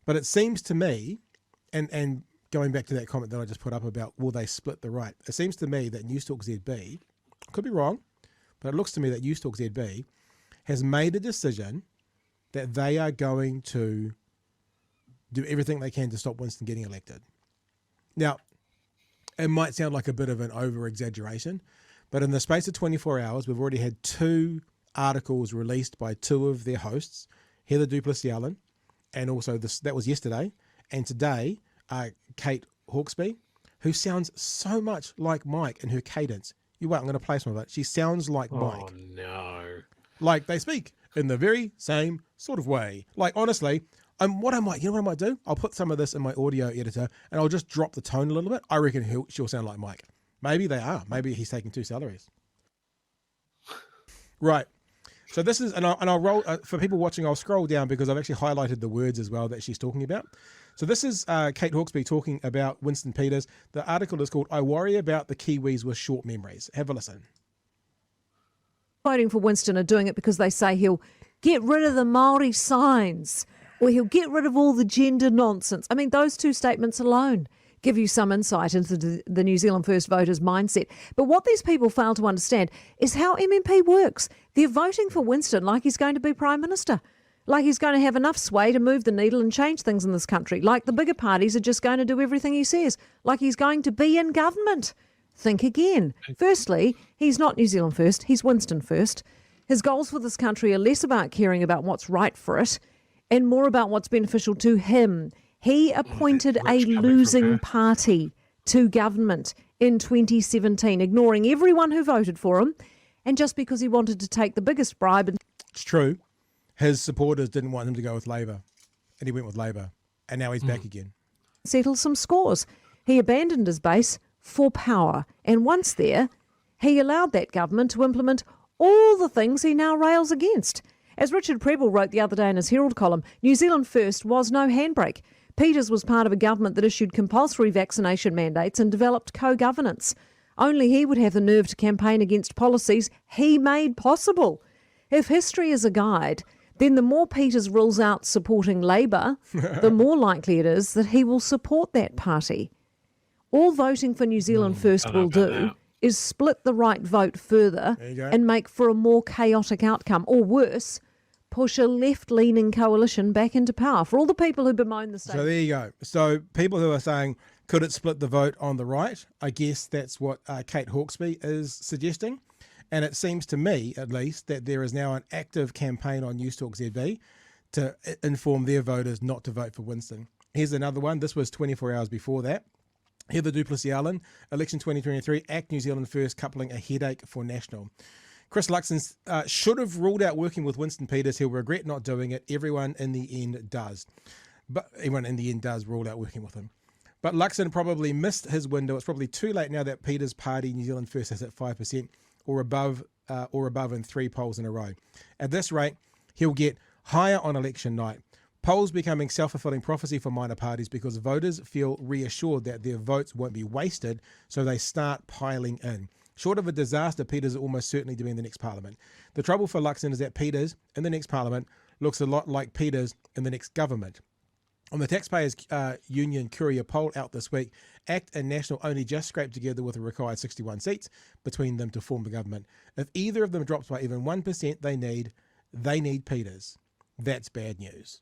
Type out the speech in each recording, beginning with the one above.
But it seems to me, and going back to that comment that I just put up about will they split the right, it seems to me that Newstalk ZB, could be wrong, but it looks to me that Newstalk ZB has made a decision that they are going to do everything they can to stop Winston getting elected. Now, it might sound like a bit of an over-exaggeration, but in the space of 24 hours, we've already had 2 articles released by 2 of their hosts, Heather Duplessis-Allen, and also that was yesterday, and today, Kate Hawkesby, who sounds so much like Mike in her cadence. You wait, I'm going to play some of it. She sounds like Mike. Oh, no. Like they speak in the very same sort of way. Like, honestly, you know what I might do? I'll put some of this in my audio editor and I'll just drop the tone a little bit. I reckon she'll sound like Mike. Maybe they are. Maybe he's taking 2 salaries. Right. So this is, and I'll roll, for people watching, I'll scroll down because I've actually highlighted the words as well that she's talking about. So this is Kate Hawkesby talking about Winston Peters. The article is called, I Worry About the Kiwis with Short Memories. Have a listen. Voting for Winston are doing it because they say he'll get rid of the Māori signs or he'll get rid of all the gender nonsense. I mean, those 2 statements alone give you some insight into the New Zealand First voters' mindset. But what these people fail to understand is how MMP works. They're voting for Winston like he's going to be Prime Minister, like he's going to have enough sway to move the needle and change things in this country, like the bigger parties are just going to do everything he says, like he's going to be in government. Think again. Firstly, he's not New Zealand First, he's Winston First. His goals for this country are less about caring about what's right for it and more about what's beneficial to him. He appointed a losing party to government in 2017, ignoring everyone who voted for him, and just because he wanted to take the biggest bribe. It's true. His supporters didn't want him to go with Labour, and he went with Labour, and now he's back again. Settle some scores. He abandoned his base for power, and once there, he allowed that government to implement all the things he now rails against. As Richard Prebble wrote the other day in his Herald column, New Zealand First was no handbrake. Peters was part of a government that issued compulsory vaccination mandates and developed co-governance. Only he would have the nerve to campaign against policies he made possible. If history is a guide, then the more Peters rules out supporting Labour, the more likely it is that he will support that party. All voting for New Zealand First will do is split the right vote further and make for a more chaotic outcome, or worse, push a left-leaning coalition back into power. For all the people who bemoan the state. So there you go. So people who are saying, could it split the vote on the right? I guess that's what Kate Hawkesby is suggesting. And it seems to me, at least, that there is now an active campaign on Newstalk ZB to inform their voters not to vote for Winston. Here's another one. This was 24 hours before that. Heather Duplessis-Allen, election 2023, Act New Zealand First coupling a headache for National. Chris Luxon should have ruled out working with Winston Peters. He'll regret not doing it. Everyone in the end does. But everyone in the end does rule out working with him. But Luxon probably missed his window. It's probably too late now that Peters' party, New Zealand First, is at 5% or above in 3 polls in a row. At this rate, he'll get higher on election night. Polls becoming self-fulfilling prophecy for minor parties because voters feel reassured that their votes won't be wasted, so they start piling in. Short of a disaster, Peters is almost certainly to be in the next parliament. The trouble for Luxon is that Peters in the next parliament looks a lot like Peters in the next government. On the Taxpayers Union Courier poll out this week, ACT and National only just scraped together with a required 61 seats between them to form the government. If either of them drops by even 1%, they need Peters. That's bad news.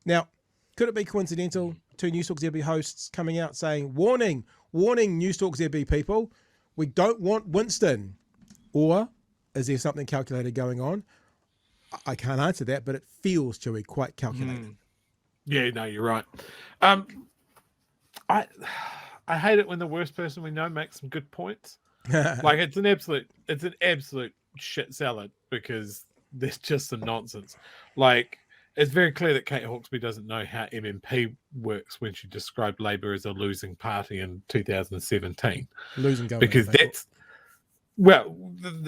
Now, could it be coincidental? 2 Newstalk ZB hosts coming out saying, warning, Newstalk ZB people, we don't want Winston. Or is there something calculated going on? I can't answer that, but it feels, Chewy, quite calculated. Yeah, no, you're right. I hate it when the worst person we know makes some good points. Like it's an absolute shit salad because there's just some nonsense. Like it's very clear that Kate Hawkesby doesn't know how MMP works when she described Labour as a losing party in 2017. Losing government. Because that's, well,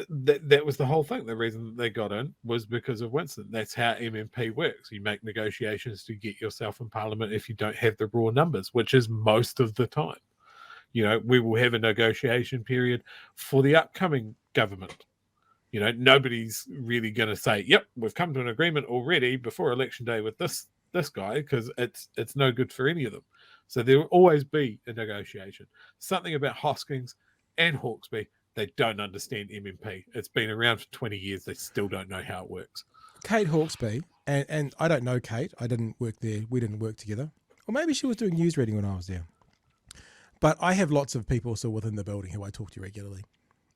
that was the whole thing. The reason that they got in was because of Winston. That's how MMP works. You make negotiations to get yourself in Parliament if you don't have the raw numbers, which is most of the time. You know, we will have a negotiation period for the upcoming government. You know, nobody's really going to say, yep, we've come to an agreement already before election day with this this guy because it's no good for any of them. So there will always be a negotiation. Something about Hoskins and Hawkesby, they don't understand MMP. It's been around for 20 years. They still don't know how it works. Kate Hawkesby, and I don't know Kate. I didn't work there. We didn't work together. Or maybe she was doing news reading when I was there. But I have lots of people still within the building who I talk to regularly.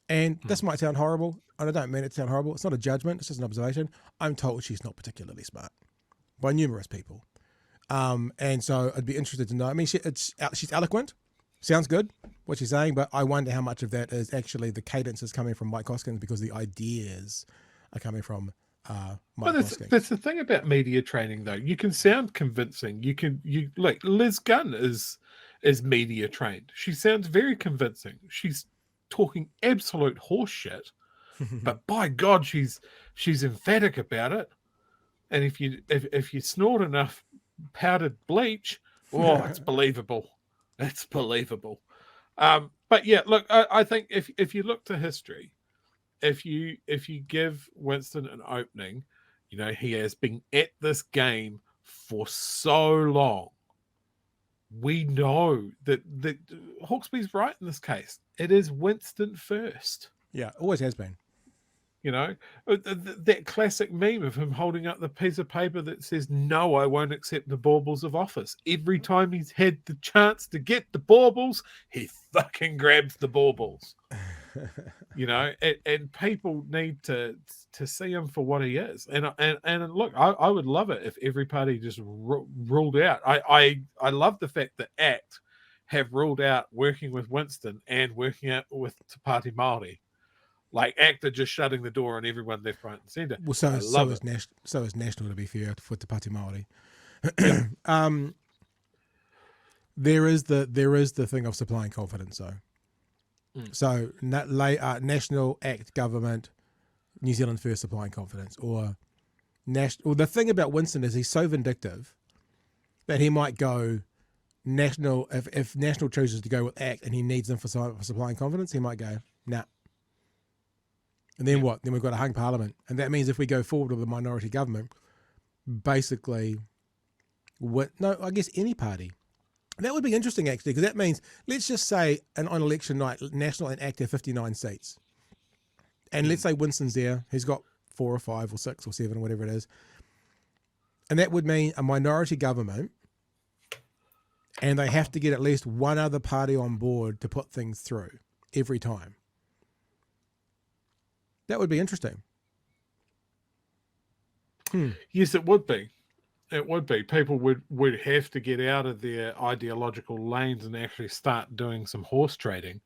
And this might sound horrible, and I don't mean it to sound horrible. It's not a judgment. It's just an observation. I'm told she's not particularly smart by numerous people. And so I'd be interested to know. I mean, she's eloquent. Sounds good, what she's saying, but I wonder how much of that is actually the cadence is coming from Mike Hoskins because the ideas are coming from Mike Hoskins. That's the thing about media training, though. You can sound convincing. You like Liz Gunn is media trained. She sounds very convincing. She's talking absolute horse shit, but by God, she's emphatic about it. And if you snort enough powdered bleach, oh, it's believable. It's believable. But yeah, look, I think if you look to history, if you give Winston an opening, you know, he has been at this game for so long. We know that Hawksby's right in this case. It is Winston first. Yeah, always has been. You know, that classic meme of him holding up the piece of paper that says, "No, I won't accept the baubles of office." Every time he's had the chance to get the baubles, he fucking grabs the baubles. You know, and people need to see him for what he is. And look, I would love it if every party just ruled out. I love the fact that ACT have ruled out working with Winston and working out with Te Pāti Māori. Like ACT are just shutting the door on everyone left, right, and centre. Well, so is National, to be fair, for Te Pāti Māori. Yeah. There is the thing of supplying confidence, though. So National, ACT, government, New Zealand First supplying confidence, or National. Well, the thing about Winston is he's so vindictive that he might go National if National chooses to go with ACT and he needs them for supplying confidence. He might go nah. And then what? Then we've got a hung parliament. And that means if we go forward with a minority government, basically, I guess any party. That would be interesting, actually, because that means, let's just say, on election night, National and ACT have 59 seats. And let's say Winston's there. He's got 4 or 5 or 6 or 7 or whatever it is. And that would mean a minority government, and they have to get at least one other party on board to put things through every time. That would be interesting. Yes, it would be. It would be. People would have to get out of their ideological lanes and actually start doing some horse trading.